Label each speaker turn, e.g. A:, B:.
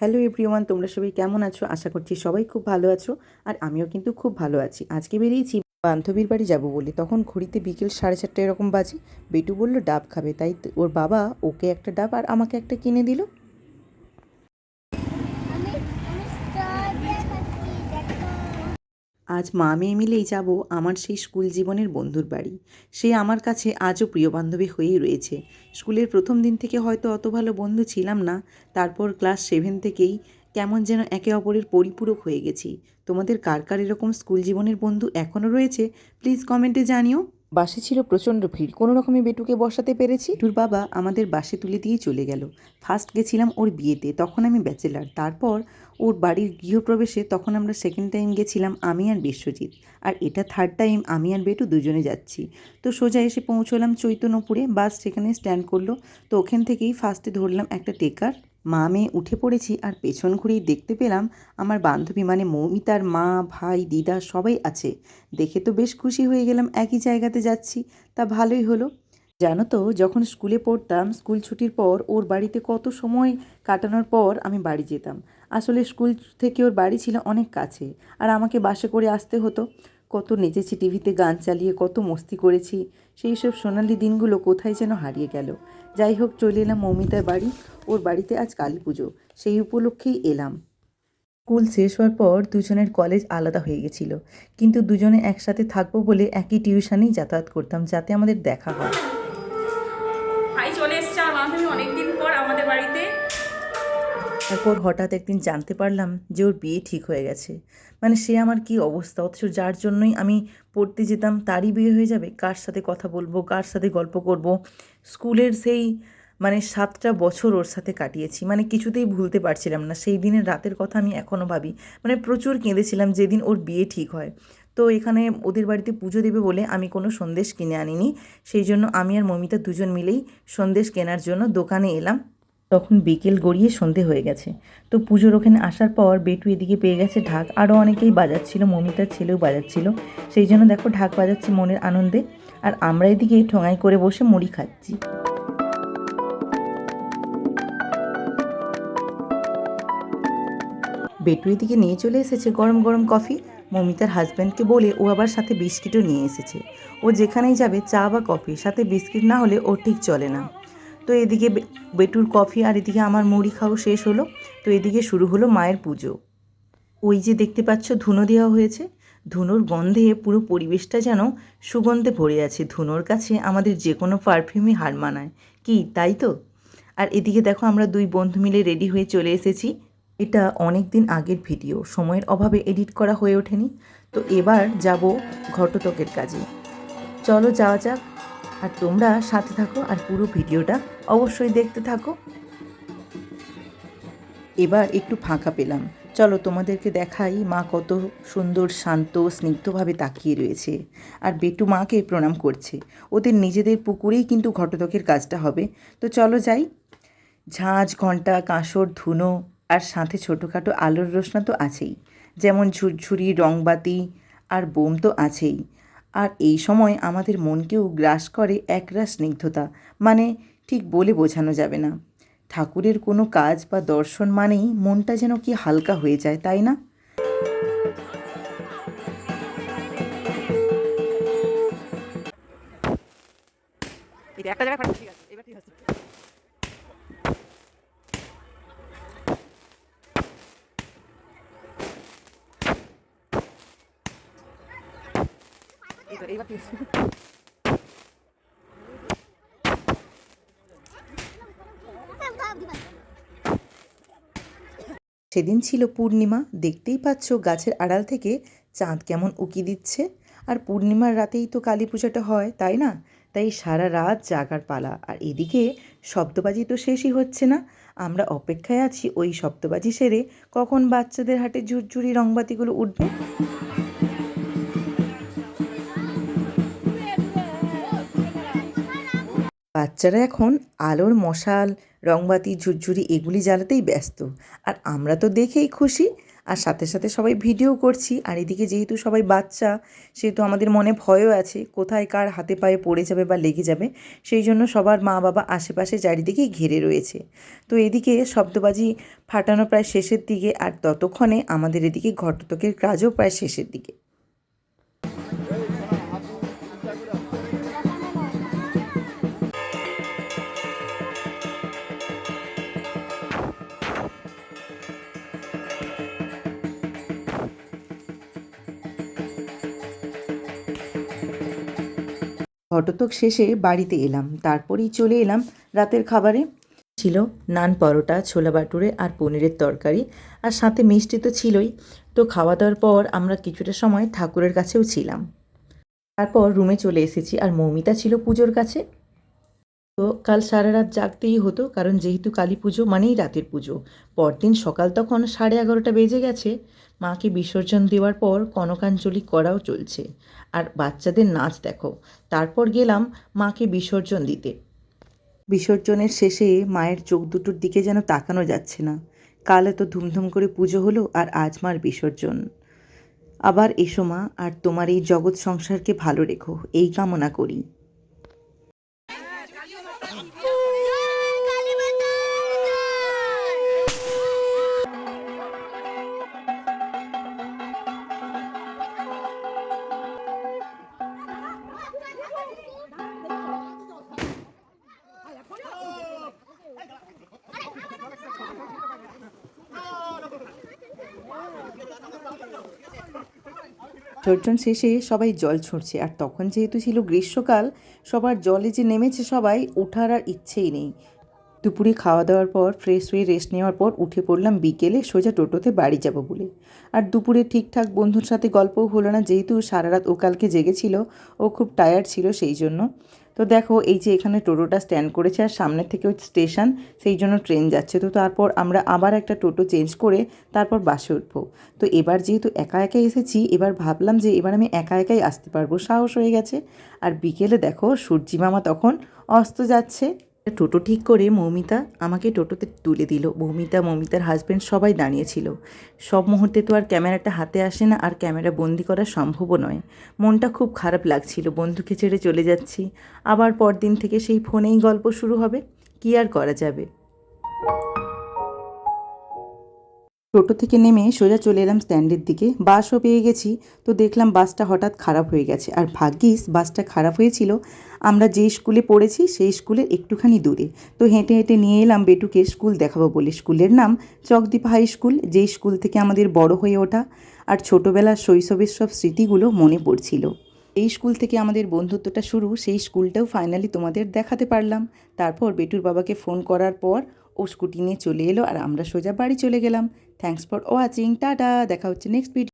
A: Hello everyone, তোমরা সবাই কেমন আছো? আশা করছি সবাই খুব ভালো আছো। আর আমিও কিন্তু খুব ভালো আছি। আজকে বেরিয়েছি বান্ধবীর বাড়ি যাব বলে। তখন ঘড়িতে বিকেল 4:30 এরকম বাজে। বেটু বলল ডাব খাবে, তাই ওর বাবা ওকে একটা ডাব আর আমাকে একটা কিনে দিল। আজ মা মেয়ে মিলেই যাব আমার সেই স্কুল জীবনের বন্ধুর বাড়ি। সে আমার কাছে আজও প্রিয় বান্ধবী হয়েই রয়েছে। স্কুলের প্রথম দিন থেকে হয়তো অত ভালো বন্ধু ছিলাম না, তারপর ক্লাস 7 থেকেই কেমন যেন একে অপরের পরিপূরক হয়ে গেছি। তোমাদের কার কার এরকম স্কুল জীবনের বন্ধু এখনও রয়েছে? প্লিজ কমেন্টে জানিও। বাসে ছিল প্রচণ্ড ভিড়, কোনো রকমে বেটুকে বসাতে পেরেছি। বেটুর বাবা আমাদের বাসে তুলে দিয়ে চলে গেল। ফার্স্ট গেছিলাম ওর বিয়েতে, তখন আমি ব্যাচেলার। তারপর ওর বাড়ির গৃহপ্রবেশে তখন আমরা সেকেন্ড টাইম গেছিলাম আমি আর বিশ্বজিৎ। আর এটা থার্ড টাইম আমি আর বেটু দুজনে যাচ্ছি। তো সোজা এসে পৌঁছলাম চৈতন্যপুরে। বাস সেখানে স্ট্যান্ড করলো। তো ওখান থেকেই ফার্স্টে ধরলাম একটা টেকার। মা মেয়ে উঠে পড়েছি আর পেছন ঘুরেই দেখতে পেলাম আমার বান্ধবী মানে মৌমিতার মা, ভাই, দিদা সবাই আছে। দেখে তো বেশ খুশি হয়ে গেলাম, একই জায়গাতে যাচ্ছি, তা ভালোই হলো। জানো তো, যখন স্কুলে পড়তাম স্কুল ছুটির পর ওর বাড়িতে কত সময় কাটানোর পর আমি বাড়ি যেতাম। আসলে স্কুল থেকে ওর বাড়ি ছিল অনেক কাছে, আর আমাকে বাসে করে আসতে হতো। কত নেচেছি টিভিতে গান চালিয়ে, কত মস্তি করেছি। সেই সব সোনালি দিনগুলো কোথায় যেন হারিয়ে গেল। যাই হোক, চলে এলাম মৌমিতার বাড়ি। ওর বাড়িতে আজ কালী পুজো, সেই উপলক্ষেই এলাম। স্কুল শেষ হওয়ার পর দুজনের কলেজ আলাদা হয়ে গেছিল, কিন্তু দুজনে একসাথে থাকবো বলে একই টিউশনেই যাতায়াত করতাম, যাতে আমাদের দেখা হয়।
B: ভাই চলে এসেছে আমার বান্ধবী অনেকদিন পর আমাদের বাড়িতে।
A: তারপর হঠাৎ একদিন জানতে পারলাম যে ওর বিয়ে ঠিক হয়ে গেছে। মানে সে আমার কি অবস্থা! অথচ যার জন্যই আমি পড়তে যেতাম তারই বিয়ে হয়ে যাবে। কার সাথে কথা বলবো, কার সাথে গল্প করব। স্কুলের সেই 7টা বছর ওর সাথে কাটিয়েছি, কিছুতেই ভুলতে পারছিলাম না। সেই দিনের রাতের কথা আমি এখনও ভাবি। প্রচুর কেঁদেছিলাম যেদিন ওর বিয়ে ঠিক হয়। তো এখানে ওদের বাড়িতে পুজো দেবে বলে আমি কোনো সন্দেশ কিনে আনিনি। সেই জন্য আমি আর মমিতা দুজন মিলেই সন্দেশ কেনার জন্য দোকানে এলাম। তখন বিকেল গড়িয়ে সন্ধে হয়ে গেছে। তো পুজোর ওখানে আসার পর বেটু এদিকে পেয়ে গেছে ঢাক, আরও অনেকেই বাজাচ্ছিল, মমিতার ছেলেও বাজাচ্ছিল। সেই জন্য দেখো ঢাক বাজাচ্ছে মনের আনন্দে। আর আমরা এদিকে ঠোঙাই করে বসে মুড়ি খাচ্ছি। বেটু এদিকে নিয়ে চলে এসেছে গরম গরম কফি। মমিতার হাজব্যান্ডকে বলে ও আবার সাথে বিস্কিটও নিয়ে এসেছে। ও যেখানেই যাবে চা বা কফি, সাথে বিস্কিট না হলে ওর ঠিক চলে না। তো এদিকে বেটুর কফি আর এদিকে আমার মুড়ি খাওয়া শেষ হলো। তো এদিকে শুরু হলো মায়ের পুজো। ওই যে দেখতে পাচ্ছ ধুনো দেওয়া হয়েছে। ধুনোর গন্ধে পুরো পরিবেশটা যেন সুগন্ধে ভরে আছে। ধুনোর কাছে আমাদের যে কোনো পারফিউমই হার মানায়, কি তাই তো? আর এদিকে দেখো আমরা দুই বন্ধু মিলে রেডি হয়ে চলে এসেছি। এটা অনেক দিন আগের ভিডিও, সময়ের অভাবে এডিট করা হয়ে ওঠেনি। তো এবার যাব ঘটতকের কাজে। চলো যাওয়া যাক। আর তোমরা সাথে থাকো আর পুরো ভিডিওটা অবশ্যই দেখতে থাকো। এবার একটু ফাঁকা পেলাম, চলো তোমাদেরকে দেখাই মা কত সুন্দর শান্ত স্নিগ্ধভাবে তাকিয়ে রয়েছে। আর বেটু মাকে প্রণাম করছে। ওদের নিজেদের পুকুরেই কিন্তু ঘটতকের কাজটা হবে। তো চলো যাই। ঝাঁঝ, ঘণ্টা, কাঁসর, ধুনো আর সাথে ছোটোখাটো আলোর রোশনা তো আছেই, যেমন ঝুরঝুরি, রংবাতি আর বোম তো আছেই। আর এই সময় আমাদের মনকেও গ্রাস করে একরাশ স্নিগ্ধতা, ঠিক বলে বোঝানো যাবে না। ঠাকুরের কোনো কাজ বা দর্শন মানেই মনটা যেন কি হালকা হয়ে যায়, তাই না? একটা জায়গায় ঠিক আছে, এবার ঠিক আছে। এইবার ঠিক আছে। সেদিন ছিল পূর্ণিমা। দেখতেই পাচ্ছ গাছের আড়াল থেকে চাঁদ কেমন উকি দিচ্ছে। আর পূর্ণিমার রাতেই তো কালী পূজাটা হয়, তাই না? তাই সারা রাত জাগার পালা। আর এদিকে শব্দবাজি তো শেষই হচ্ছে না। আমরা অপেক্ষায় আছি ওই শব্দবাজি সেরে কখন বাচ্চাদের হাটে ঝুরঝুরি রংবাতিগুলো উঠবে। বাচ্চারা এখন আলোর মশাল, রংবাতি, ঝুরঝুরি এগুলি জ্বালাতেই ব্যস্ত। আর আমরা তো দেখেই খুশি। আর সাথে সাথে সবাই ভিডিও করছি। আর এদিকে যেহেতু সবাই বাচ্চা, সেহেতু আমাদের মনে ভয়ও আছে কোথায় কার হাতে পায়ে পড়ে যাবে বা লেগে যাবে, সেই জন্য সবার মা বাবা আশেপাশে চারিদিকেই ঘিরে রয়েছে। তো এদিকে শব্দবাজি ফাটানো প্রায় শেষের দিকে, আর ততক্ষণে আমাদের এদিকে ঘটতকের কাজও প্রায় শেষের দিকে। ঘটতক শেষে বাড়িতে এলাম, তারপরেই চলে এলাম রাতের খাবারে। ছিল নান, পরোটা, ছোলা বাটুরে আর পনিরের তরকারি, আর সাথে মিষ্টি তো ছিলই। তো খাওয়া দাওয়ার পর আমরা কিছুটা সময় ঠাকুরের কাছেও ছিলাম। তারপর রুমে চলে এসেছি, আর মৌমিতা ছিল পুজোর কাছে। তো কাল সারা রাত জাগতেই হতো, কারণ যেহেতু কালী পুজো মানেই রাতের পুজো। পরদিন সকাল তখন 11:30 বেজে গেছে। মাকে বিসর্জন দেওয়ার পর কনকাঞ্জলি করাও চলছে, আর বাচ্চাদের নাচ দেখো। তারপর গেলাম মাকে বিসর্জন দিতে। বিসর্জনের শেষে মায়ের চোখ দুটোর দিকে যেন তাকানো যাচ্ছে না। কাল এত ধুমধুম করে পুজো হলো, আর আজ মার বিসর্জন। আবার এসো মা, আর তোমার এই জগৎ সংসারকে ভালো রেখো, এই কামনা করি। বিসর্জন শেষে সবাই জল ছুঁড়ছে, আর তখন যেহেতু ছিল গ্রীষ্মকাল, সবার জলে যে নেমেছে সবাই, ওঠার আর ইচ্ছেই নেই। দুপুরে খাওয়া দাওয়ার পর ফ্রেশ হয়ে রেস্ট নেওয়ার পর উঠে পড়লাম বিকেলে সোজা টোটোতে বাড়ি যাব বলে। আর দুপুরে ঠিকঠাক বন্ধুর সাথে গল্পও হলো না, যেহেতু সারা রাত ও কালকে জেগেছিল, ও খুব টায়ার্ড ছিল সেই জন্য। তো দেখো এই যে এখানে টোটোটা স্ট্যান্ড করেছে, আর সামনের থেকে স্টেশন, সেই জন্য ট্রেন যাচ্ছে। তো তারপর আমরা আবার একটা টোটো চেঞ্জ করে তারপর বাসে উঠবো। তো এবার যেহেতু একা একাই এসেছি, এবার ভাবলাম যে এবার আমি একা একাই আসতে পারবো, সাহস হয়ে গেছে। আর বিকেলে দেখো সূর্যি মামা তখন অস্ত যাচ্ছে। টোটো ঠিক করে মৌমিতা আমাকে টোটোতে তুলে দিল। মৌমিতার হাজব্যান্ড সবাই দাঁড়িয়েছিল। সব মুহূর্তে তো আর ক্যামেরাটা হাতে আসে না, আর ক্যামেরা বন্দি করা সম্ভবও নয়। মনটা খুব খারাপ লাগছিল, বন্ধুকে ছেড়ে চলে যাচ্ছি। আবার পরদিন থেকে সেই ফোনেই গল্প শুরু হবে, কী আর করা যাবে। টোটো থেকে নেমে সোজা চলে এলাম স্ট্যান্ডের দিকে। বাসও পেয়ে গেছি। তো দেখলাম বাসটা হঠাৎ খারাপ হয়ে গেছে, আর ভাগ্যিস বাসটা খারাপ হয়েছিল আমরা যেই স্কুলে পড়েছি সেই স্কুলের একটুখানি দূরে। তো হেঁটে হেঁটে নিয়ে এলাম বেটুকে স্কুল দেখাবো বলে। স্কুলের নাম চকদ্বীপ হাই স্কুল, যেই স্কুল থেকে আমাদের বড় হয়ে ওঠা, আর ছোটোবেলার শৈশবের সব স্মৃতিগুলো মনে পড়ছিল। এই স্কুল থেকে আমাদের বন্ধুত্বটা শুরু, সেই স্কুলটাও ফাইনালি তোমাদের দেখাতে পারলাম। তারপর বেটুর বাবাকে ফোন করার পর ও স্কুটি নিয়ে চলে এলো, আর আমরা সোজা বাড়ি চলে গেলাম। থ্যাঙ্কস ফর ওয়াচিং, টাটা, দেখা হচ্ছে নেক্সট ভিডিও।